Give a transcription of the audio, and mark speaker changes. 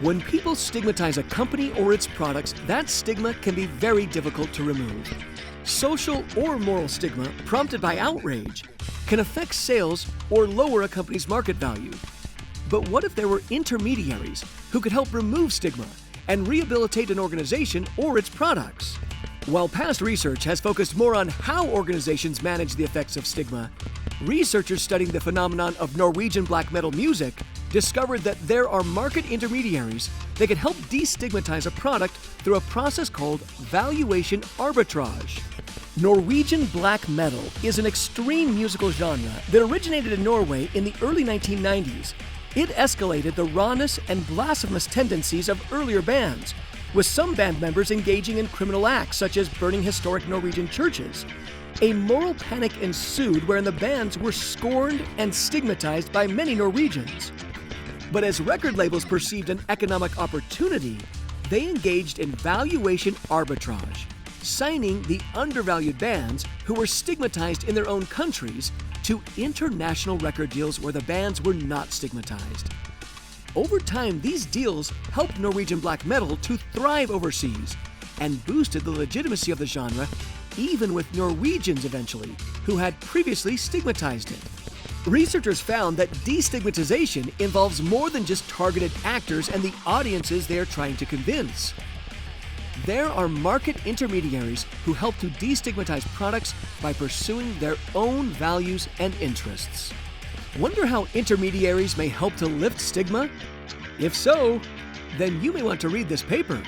Speaker 1: When people stigmatize a company or its products, that stigma can be very difficult to remove. Social or moral stigma prompted by outrage can affect sales or lower a company's market value. But what if there were intermediaries who could help remove stigma and rehabilitate an organization or its products? While past research has focused more on how organizations manage the effects of stigma, researchers studying the phenomenon of Norwegian black metal music discovered that there are market intermediaries that can help destigmatize a product through a process called valuation arbitrage. Norwegian black metal is an extreme musical genre that originated in Norway in the early 1990s. It escalated the rawness and blasphemous tendencies of earlier bands, with some band members engaging in criminal acts such as burning historic Norwegian churches. A moral panic ensued wherein the bands were scorned and stigmatized by many Norwegians. But as record labels perceived an economic opportunity, they engaged in valuation arbitrage, signing the undervalued bands who were stigmatized in their own countries to international record deals where the bands were not stigmatized. Over time, these deals helped Norwegian black metal to thrive overseas and boosted the legitimacy of the genre, even with Norwegians eventually, who had previously stigmatized it. Researchers found that destigmatization involves more than just targeted actors and the audiences they are trying to convince. There are market intermediaries who help to destigmatize products by pursuing their own values and interests. Wonder how intermediaries may help to lift stigma? If so, then you may want to read this paper.